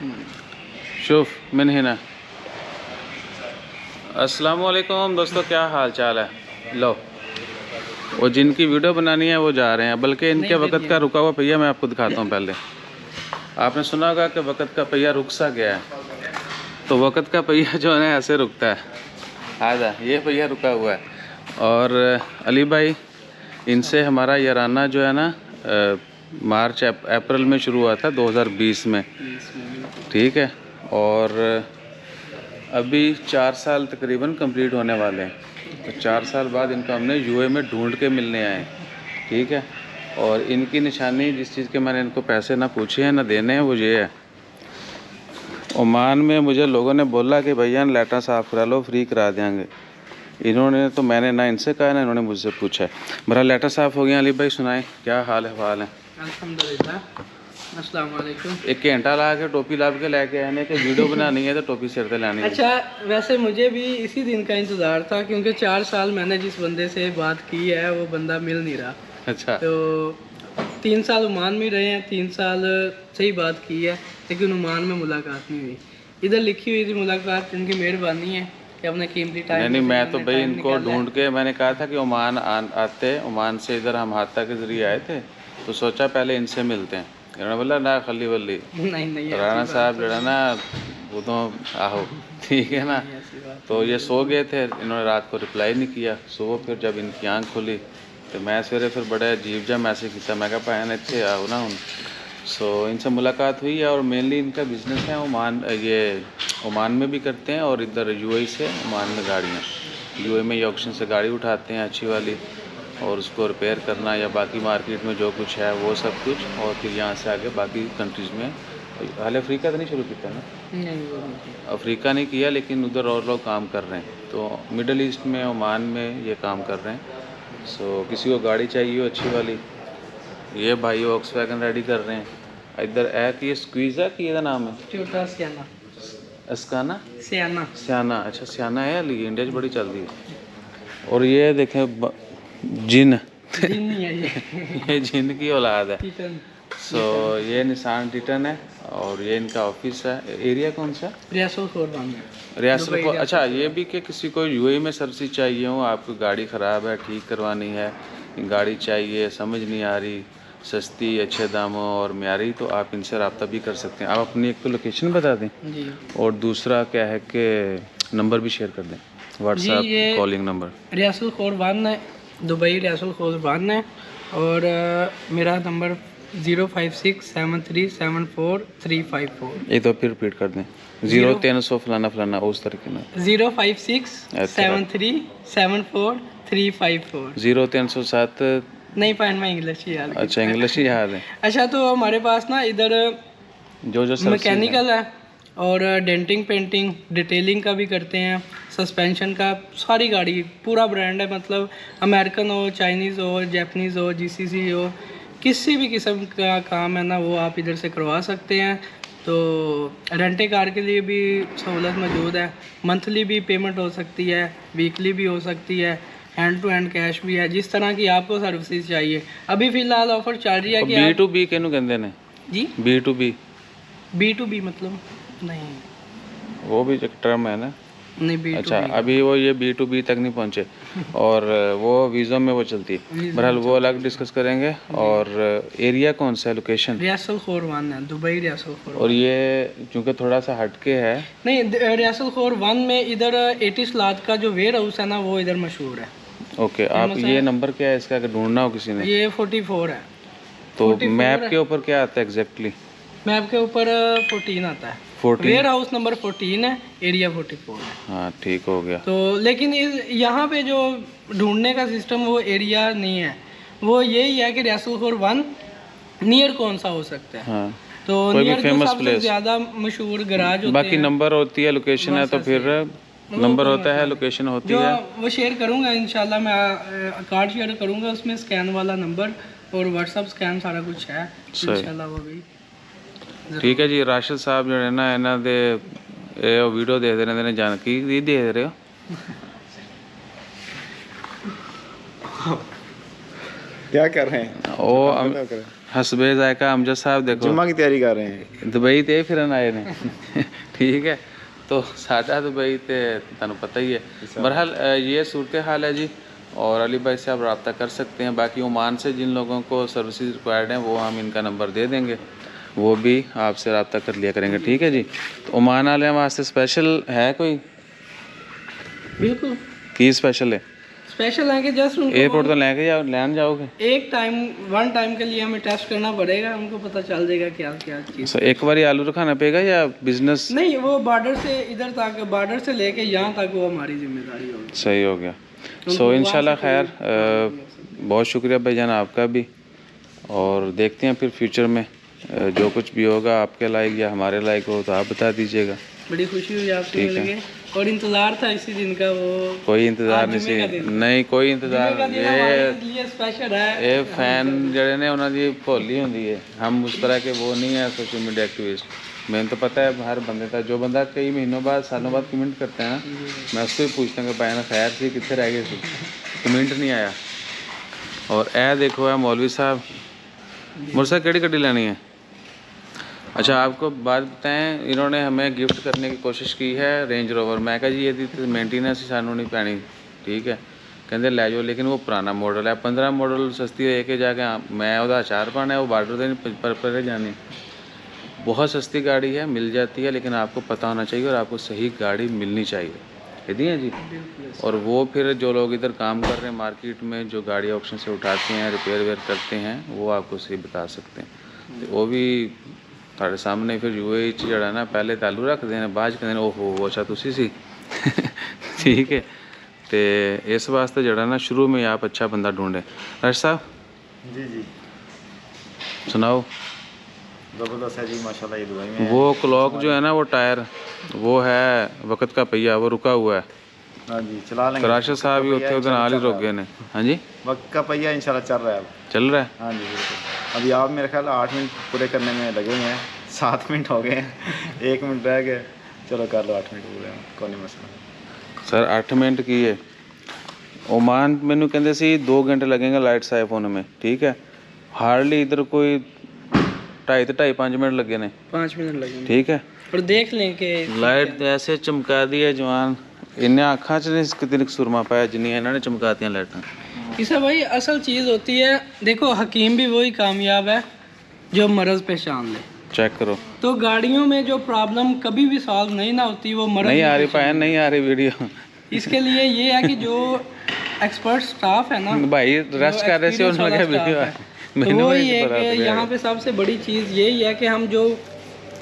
शुफ मिन हिना। अस्सलाम वालेकुम दोस्तों, क्या हाल चाल है। लो, वो जिनकी वीडियो बनानी है वो जा रहे हैं, बल्कि इनके वक़्त का रुका हुआ पहिया मैं आपको दिखाता हूँ। पहले आपने सुना होगा कि वक़्त का पहिया रुक सा गया है, तो वक़्त का पहिया जो है ऐसे रुकता है। आजा, ये पहिया रुका हुआ है। और अली भाई, इनसे हमारा याराना जो है ना मार्च अप्रैल में शुरू हुआ था 2020 में, ठीक है। और अभी 4 साल तकरीबन कंप्लीट होने वाले हैं। तो 4 साल बाद इनको हमने यूए में ढूंढ के मिलने आए, ठीक है। और इनकी निशानी, जिस चीज़ के मैंने इनको पैसे ना पूछे हैं ना देने हैं, वो ये है। ओमान में मुझे लोगों ने बोला कि भैया लाइटें साफ़ करा लो, फ्री करा देंगे। इन्होंने तो मैंने ना इनसे कहा ना इन्होंने मुझसे पूछा है। मेरा लेटर साफ़ हो गया। अली भाई सुनाए, क्या हाल है? अल्हम्दुलिल्लाह। अस्सलाम वालेकुम। एक घंटा ला के टोपी ला के लेके आने के वीडियो बनानी है तो टोपी सिर पे लानी है। अच्छा, वैसे मुझे भी इसी दिन का इंतज़ार था, क्योंकि 4 साल मैंने जिस बंदे से बात की है वो बंदा मिल नहीं रहा। अच्छा। तो 3 साल ओमान में रहे हैं, 3 साल से ही बात की है, लेकिन ओमान में मुलाकात नहीं हुई। इधर लिखी हुई थी मुलाकात, इनकी मेहरबानी है कि अपने कीमती टाइम। नहीं, मैं तो भाई इनको ढूंढ के, मैंने कहा था कि ओमान आते, ओमान से इधर हम हाथा के ज़रिए आए थे, तो सोचा पहले इनसे मिलते हैं। इन्होंने बोला ना खली वली नहीं राणा साहब जड़ा ना वो तो आहो, ठीक है ना। तो ये सो गए थे, इन्होंने रात को रिप्लाई नहीं किया। सुबह फिर जब इनकी आँख खुली तो मैं सवेरे फिर बड़ा अजीब जा मैसेज किया। मैं कहा भैन इतने आओ ना हूँ। सो इनसे मुलाकात हुई है। और मेनली इनका बिज़नेस है ओमान, ये ओमान में भी करते हैं और इधर यूएई से ओमान में गाड़ियाँ, यूएई में ये ऑक्शन से गाड़ी उठाते हैं अच्छी वाली, और उसको रिपेयर करना या बाकी मार्केट में जो कुछ है वो सब कुछ, और फिर यहाँ से आगे बाकी कंट्रीज़ में। हाल अफ्रीका तो नहीं शुरू किया ना? नहीं, अफ्रीका नहीं किया, लेकिन उधर और लोग काम कर रहे हैं। तो मिडल ईस्ट में, ओमान में ये काम कर रहे हैं। सो किसी को गाड़ी चाहिए हो अच्छी वाली, ये भाई वॉक्सवैगन रेडी कर रहे हैं। इधर है कि ये स्क्वीज़ा की ਇਹਦਾ नाम है छोटा सियाना, अस्काना सियाना, सियाना। अच्छा, सियाना है अली, इंडिया में बड़ी चल रही है। और ये देखें जिन जिन नहीं है ये जिन की औलाद है। टिटन। सो ये निशान टिटन है और ये इनका ऑफिस है। एरिया कौन सा? रियासत खोरबान में। रियासत। अच्छा, ये भी कि किसी को यूएई में सर्विस चाहिए हो, आपकी गाड़ी ख़राब है, ठीक करवानी है, गाड़ी चाहिए, समझ नहीं आ रही, सस्ती, अच्छे दामों और म्यारी, तो आप इनसे रब्ता भी कर सकते हैं। आप अपनी एक तो लोकेशन बता दें जी, और दूसरा क्या है कि नंबर भी शेयर कर दें, व्हाट्सएप कॉलिंग नंबर। रियासत खोरबान है, दुबई रियासत खोरबान है। और मेरा नंबर 0567374 एक तो फिर रिपीट कर दें, 0300 फलाना फलाना उस तरीके ना। 0567374 0307 नहीं पाइन में इंग्लिश ही याद। अच्छा, इंग्लिश ही याद है। अच्छा, तो हमारे पास ना इधर जो मैकेनिकल है और डेंटिंग, पेंटिंग, डिटेलिंग का भी करते हैं, सस्पेंशन का, सारी गाड़ी पूरा ब्रांड है। मतलब अमेरिकन हो, चाइनीज़ हो, जापानीज़ हो, जीसीसी हो, किसी भी किस्म का काम है ना वो आप इधर से करवा सकते हैं। तो रेंटे कार के लिए भी सहूलत मौजूद है। मंथली भी पेमेंट हो सकती है, वीकली भी हो सकती है, हैंड टू हैंड कैश भी है, जिस तरह की आपको सर्विसेज चाहिए। अभी फ़िलहाल ऑफ़र चल रही है कि B2B कहनु कहते हैं जी, B2B मतलब नहीं, वो भी एक टर्म है ना? नहीं B2B। अच्छा, अभी वो ये B2B तक नहीं पहुँचे और वो वीज़ा में वो चलती है। बहरहाल वो अलग डिस्कस करेंगे। और एरिया कौन सा है, लोकेशन? रियासत खोरवान है, दुबई रियासत खोरवान। और ये चूँकि थोड़ा सा हटके है, नहीं, रियासत खोरवान में इधर 80 लाख का जो वेयर हाउस है ना वो इधर मशहूर है। ओके, आप ये नंबर क्या है इसका, अगर ढूंढना हो किसी ने? ये 44 है। तो मैप के ऊपर क्या आता है एग्जैक्टली? मैप के ऊपर 14 आता है। 14? वेयर हाउस नंबर 14 है, एरिया 44 है। हाँ, ठीक हो गया। तो लेकिन यहाँ पे जो ढूंढने का सिस्टम वो एरिया नहीं है, वो यही है कि रियासत खोरवान नियर कौन सा हो सकता है। हाँ, तो नियर जो सबसे ज़्यादा मशहूर गराज होते बाकी नंबर होती है, लोकेशन है तो फिर नंबर होता है, लोकेशन होती है। वो शेयर करूँगा इंशाल्लाह, मैं कार्ड शेयर करूँगा, उसमें स्कैन वाला नंबर और व्हाट्सअप स्कैन सारा कुछ है इंशाल्लाह। वो भी ठीक है जी। राशिद साहब जो है ना इन्हों दे वीडियो दे रहे ने, जानकारी दे रहे हो। क्या कर रहे हैं? वो हसबे जायका अमजद साहब देखो जुम्मा की तैयारी कर रहे हैं। दुबई ते फिरन आए ने ठीक है, तो साडा दुबई ते तुहानू पता ही है। बहरहाल ये सूरत हाल है जी, और अली भाई से आप रब्ता कर सकते हैं। बाकी ओमान से जिन लोगों को सर्विसेज रिक्वायर्ड हैं वो हम इनका नंबर दे देंगे, वो भी आपसे रब्ता कर लिया करेंगे, ठीक है जी। तो ओमान वाले वास्ते स्पेशल है कोई बिल्कुल की स्पेशल है? स्पेशल है कि जस्ट उनको एयरपोर्ट तो लेके जाओ, लैंड जाओगे? एक टाइम वन टाइम के लिए हमें टेस्ट करना पड़ेगा, उनको पता चल जाएगा क्या क्या चीज़। तो एक बार आलू रखाना पड़ेगा या बिजनेस? नहीं, वो बॉर्डर से इधर तक, बॉर्डर से लेके यहाँ तक वो हमारी जिम्मेदारी होगी। सही हो गया। सो इंशाल्लाह खैर, बहुत शुक्रिया भाईजान आपका भी, और देखते हैं फिर फ्यूचर में जो कुछ भी होगा आपके लायक या हमारे लायक हो तो आप बता दीजिएगा। बड़ी खुशी हुई आपसे मिल के, और इंतज़ार था इसी दिन का। वो कोई इंतज़ार नहीं, कोई इंतज़ार ये स्पेशल है। ये फैन जड़े ने उन्होंने दी भोली होंगी है, हम उस तरह के वो नहीं है सोशल मीडिया एक्टिविस्ट। मैंने तो पता है हर बंदे का, जो बंदा कई महीनों बाद सालों बाद कमेंट करता है ना, मैं उसको भी पूछता हूँ कि भाई ना खैर थी कितने रह गए थे, कमेंट नहीं आया। और ए देखो है मौलवी साहब, मुझसे केड़ी गड्डी लेनी है? अच्छा आपको बात बताएं, इन्होंने हमें गिफ्ट करने की कोशिश की है रेंज रोवर। मैं कहा जी ये मेंटेनेंस ही सानू नहीं पैनी, ठीक है, कहते ले जाओ, लेकिन वो पुराना मॉडल है, 15 मॉडल सस्ती लेके जाके मैं वह अचार पाना है, वो बार्डर पर जानी। बहुत सस्ती गाड़ी है, मिल जाती है, लेकिन आपको पता होना चाहिए और आपको सही गाड़ी मिलनी चाहिए, यदि है जी। और वो फिर जो लोग इधर काम कर रहे हैं मार्केट में, जो गाड़ी ऑप्शन से उठाते हैं, रिपेयर वेयर करते हैं, वो आपको सही बता सकते हैं। तो वो भी ਤੁਹਾਡੇ सामने फिर यूएई च जड़ा ना पहले तालू रखते हैं, बाद कहते हैं ओहो अच्छा तुसी सी ठीक है। तो इस वास्ते जड़ा ना शुरू में आप अच्छा बंदा ढूंढे। राज साहब जी जी सुनाओ। ज़बरदस्त है जी माशाल्लाह, ये दुबई में वो क्लॉक जो है ना, वो टायर वो है वक्त का पहिया, वो रुका हुआ है। हाँ जी चला लेंगे। राशिद साहब ही होते उधर नाल ही रुक गए ने। हाँ जी वक्त का पहिया इंशाल्लाह चल रहा है, अब चल रहा है। हाँ जी बिल्कुल। अभी आप मेरे ख्याल 8 मिनट पूरे करने में लगे हुए हैं, 7 मिनट हो गए हैं, 1 मिनट रह गए, चलो कर लो 8 मिनट पूरे, कोई नहीं मसला। सर 8 मिनट की है ओमान, मैनू कहते सी 2 घंटे लगेंगे लाइट साफ होने में, ठीक है। हार्डली इधर कोई 2.5 मिनट लगे ने, 5 मिनट लगे, ठीक है। और देख लें कि लाइट ऐसे चमका दी है जवान, इन्हें आँखा च नहीं कितनी सुरमा पाया जिन्नी इन्होंने चमकाती लाइटा। इसे भाई असल चीज़ होती है, देखो हकीम भी वही कामयाब है जो मर्ज़ पहचान ले। चेक करो, तो गाड़ियों में जो प्रॉब्लम कभी भी सॉल्व नहीं ना होती, वो मर्ज़ नहीं आ रही पाया, नहीं आ रही वीडियो। इसके लिए ये है कि जो एक्सपर्ट स्टाफ है ना भाई रेस्ट कर रहे थे, उन्होंने क्या वीडियो तो वो ये है कि यहाँ पे सबसे बड़ी चीज़ यही है कि हम जो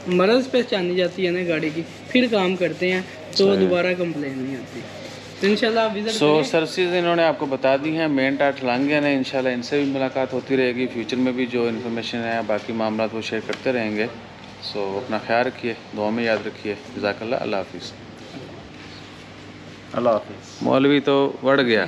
मर्ज़ पहचानी जाती है ना गाड़ी की, फिर काम करते हैं तो दोबारा कंप्लेन नहीं आती। तो इंशाल्लाह विजिट सो सर्विसेज इन्होंने आपको बता दी हैं, मेन टाट लांगे ने, इंशाल्लाह इनसे भी मुलाकात होती रहेगी। फ्यूचर में भी जो इन्फॉर्मेशन है बाकी मामला वो शेयर करते रहेंगे। सो अपना ख्याल रखिए, दुआ में याद रखिए। जज़ाकल्लाह, अल्लाह हाफिज़। अल्लाह हाफिज़। मौलवी तो बढ़ गया।